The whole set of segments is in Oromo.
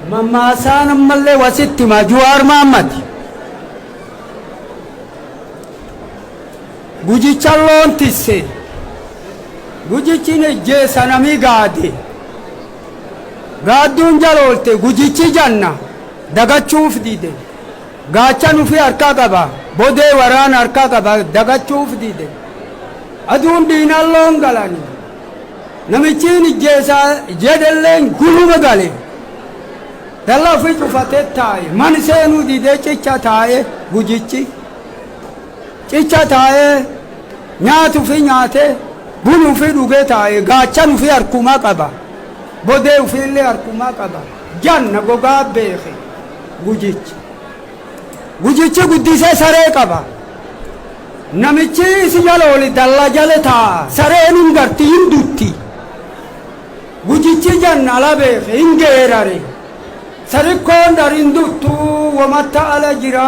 Mama sana malle wasitti majuar Muhammad guji challon tisse guji chine je sanami gadi gadun jalolte guji chi janna daga chuf dide gacha nu fi arka gaba bode waran arka gaba daga chuf dide adun dinallon galani namichini jesa jedellen gulu gale dalla fi tufate tae man senu dide chicha tae gujichi chicha tae nyaatu fi nyaate bunu fi duge tae gacha nu fi arkuma qaba bode fi le arkuma qaba janna goga beekhe gujichi guddise sare qaba namichi si jaloli dalla jale ta sare nun garti indutti gujichi janna la beekhe ingerare sare kon darinduttu wa matta ala jira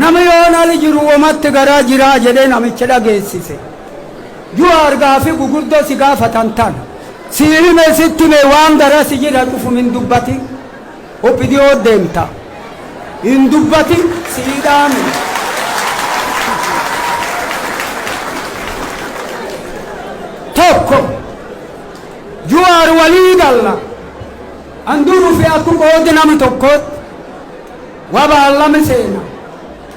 namayoon ali jiru wa matta gara jira jede namichi dhageessise juwaar gaafi guguddo si gaafatantan siilime sittime waan gara si jira dhufu min dubbati oppidiyoo deemta in dubbati siidhaami tokko juwaar walii galla anduru fi akku qoodi nama tokkot wabaallame seena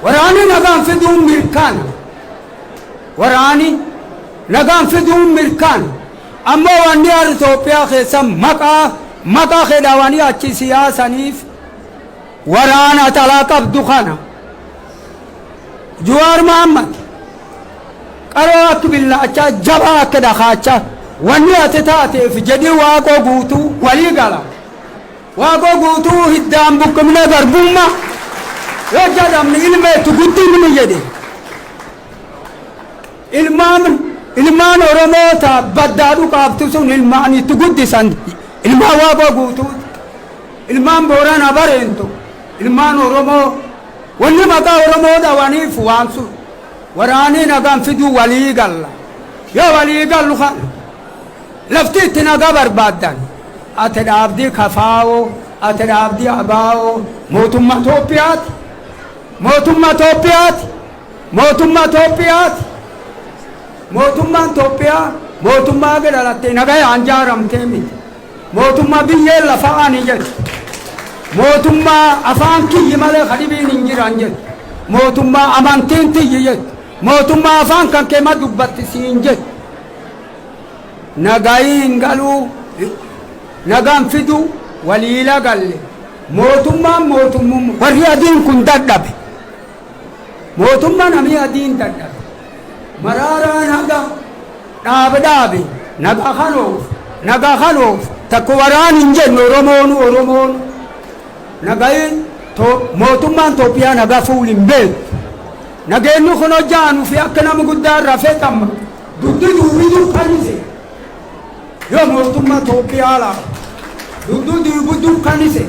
waraani nagaan fiduun mirkaana waraani nagaan fiduun mirkaana ammoo wanni ar Itoophiyaa keessa maqaa kedhaawanii achi siyaasaniif waraana talaa qabdu kana Jawaar Mohammad qaroo akka billaacha jabaa akka dhakaacha wanni ati taateef jedhi waaqoo guutuu walii gala waaqoo guutuu hiddaan buqqimne garbumma yoo jedhamni ilmeetu guddinni jedhe ilmaan Oromoota baddaadhu qaabtu sun ilmaan itti guddisan ilmaan waaqoo guutuu ilmaan Boorana bareentu ilmaan Oromoo wanni maqaa Oromoo dhawaniif waamsu waraanii nagaan fiduu walii galla yoo walii gallu kana lafti itti nagaa barbaaddan ati dhaabdii kafaa'oo ati dhaabdii abaa'oo mootummaa Itoophiyaati mootummaan Itoophiyaa mootummaa gadalattee nagayaan jaaramtee miti mootummaa biyyee lafa'anii jedhu mootummaa afaan kiyyi malee khadibiin hin jiran jedhu mootummaa amantiin tiyyi jedhu mootummaa afaan kan keema dubbatti siin jedhu nagayiin galuu nagaan fiduu waliila galle mootummaan warri adiin kun dadhabe mootummaan amii adiin dadhabe maraaraa dhaabe nagaa kanoof takko waraan hin jennu Oromoon nagayin mootummaan Itoophiyaa nagaa fuul hin beektu nageenyu kun hojjaanu fi akka nama guddaa rafee qamma duddi duubii dukkanise yoo mootummaa Itoophiyaa laa duddi duubii dukkanise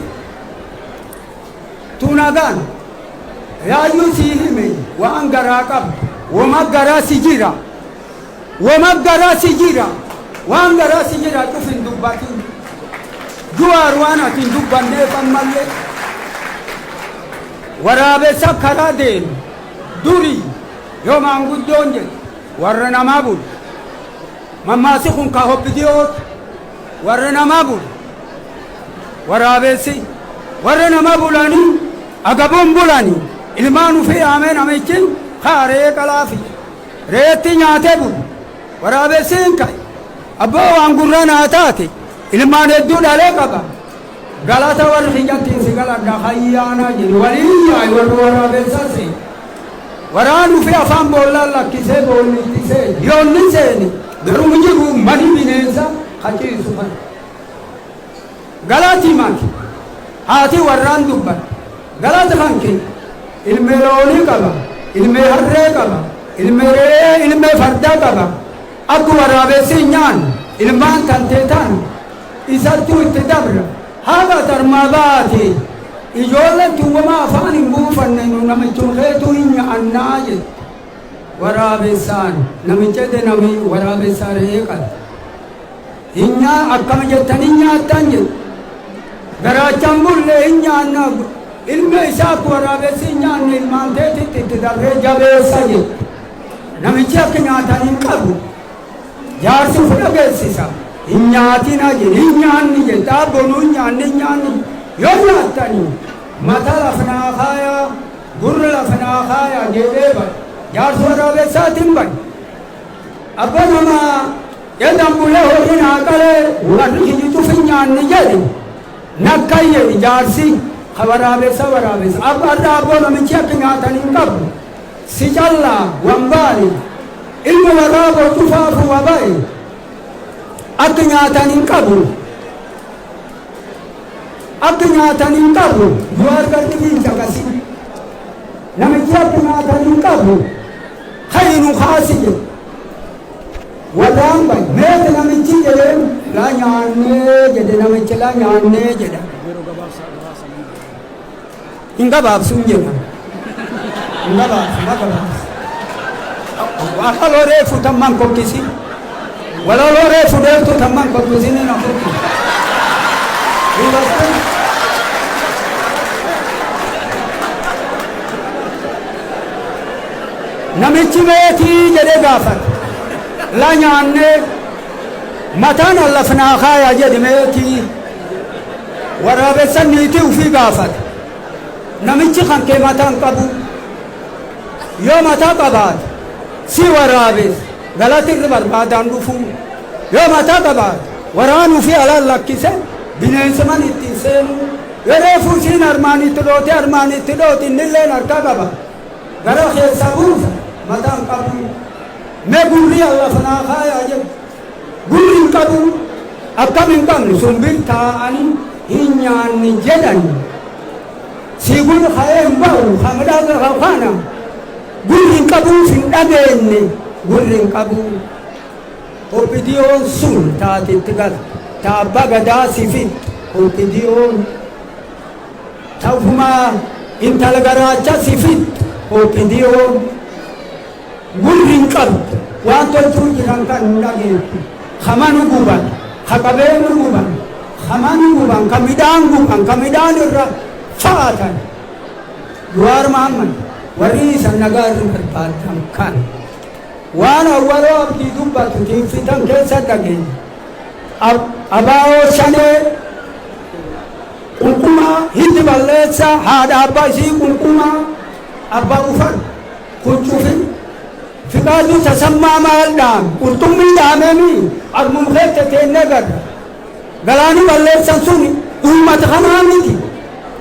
tunagaan yaayyuu sii hime waan garaa qabu wama garaa si jira waan garaa si jira dhufin dubbatin Jawaar waan ati dubbanneef ammallee waraabessa karaa deemu durii yoo maanguddoon jedhu warra namaa bulu mammaasi kun ka hobbidiyoota warra namaa bulu waraabessi warra namaa bulanii agabuun bulanii ilmaan ufii ameen amichin kaaree qalaafi reetti nyaatee bulu waraabessiin ka'e abboo waan gurra naa taate ilmaan hedduu dhalee qaba galata warri hiyyattiin si galadha hayyaanaa jedhu waliin yaa'e warri waraabessasi waraan ufii afaan boollaan lakkisee boollitti seeni yoonni seeni garuu jiru mani bineensa haciisu kana galati manki haati warraan dubban galata kanke ilmee loonii qaba ilmee harree qaba ilmee re'ee ilmee fardaa qaba akka waraabessi nyaan ilmaan tanteetaan isattuu itti dabra haga tarmaa baate ijoolleen tuwwama afaan hin buufanne nu namichun keetuu hin nyaannaa jedhu waraabessaan namicha de nami waraabessaa re'ee qaba hin akkama jettan hin nyaattan jedhu garaachaan bullee hin nyaanna ilma isaa waraabessi hin nyaanne ilmaan teetitti itti darree jabeessa jedhu namichi akka nyaatan hin qabu jaarsi uf dhageessisa hin nyaatina jedhe hin nyaanni jedhe xaabonuu hin nyaanni yoo nyaattanii mata lafnaa kaaya gurra lafnaa kaaya jedhee bada jaarsi waraabessaatiin bada abba namaa jedhan bulee horii naa qalee warri hidhituuf hin nyaanni jedhe nakkayye jaarsi waraabessa abba irraa abboo namichi akka nyaatan hin qabu si callaa wambaali ilma waraaboo cufaafu waba'e akka nyaatan hin qabu yoo argatti fiinca kasi namichi akka nyaatan hin qabu haynu kaasi jedhu warraan bay meeti namichi jedheen la nyaannee jedhe namichi la nyaannee jedha hin gabaabsuun jedha hin gabaabsu wakaloo reefu tamman kokkisi walaloo reefu deemtu tamman kokkisi ni na kokki namichi meetii jedhe gaafate la nyaannee mataan allafnaa kaaya jedhe meetii waraabessa niitii ufii gaafate namichi kan kee mataan qabu yoo mataa qabaate si waraabes galati irra barbaadaan dhufu yoo mataa qabaate waraanuu fi alaan lakkise bineensiman ittiin seenu yoo reefuu siin armaanitti dhooti innilleen harkaa qaba gara keessa buusa mataan qabu mee gurri allafnaa kaayaa jedhu gurri hin qabu akkam hin qabne sun taa'anii hin nyaanni jedhani si gurri ka'ee hin ba'u hamidhaa kana gurri hin qabuuf hin dhageenye gurri hin qabu oppidiyoon sun taatitti gala taabba gadaa sifit oppidiyoon ta'ufumaa intala garaacha sifit oppidiyoon gurri hin qabu waan tolchuu jiran kan hin dhageettu hamanu guban haqabeenu guban hamanu guban ka midhaan irra faatan Jawaar Mohammad warri isa nagaa irra barbaadan kan waan awwaloo abdii dubbatu fitan keessa dhageenya abaa'oo shanee qulqumaa hindi balleessa haadha abbaa isii qulqumaa abbaa ufan kuncufin fiqaaduu tasammaa maaldhaan qurxummii dhaamemi armum keessa teennee garra galaani balleessan sun uummata kanaa miti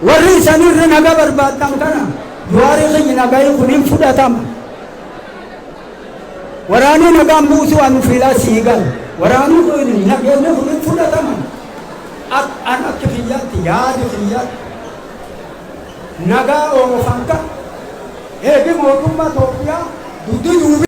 warri isanirra nagaa barbaadan kana Jawaari kiyyi nagayi kun hin fudhatama waraanii nagaan buusu waan filaa siigal waraanii kun nageenya kun hin fudhatama an akka kiyyaatti yaadi kiyyaatti nagaa oofan ka eegi mootummaa Itoophiyaa duddu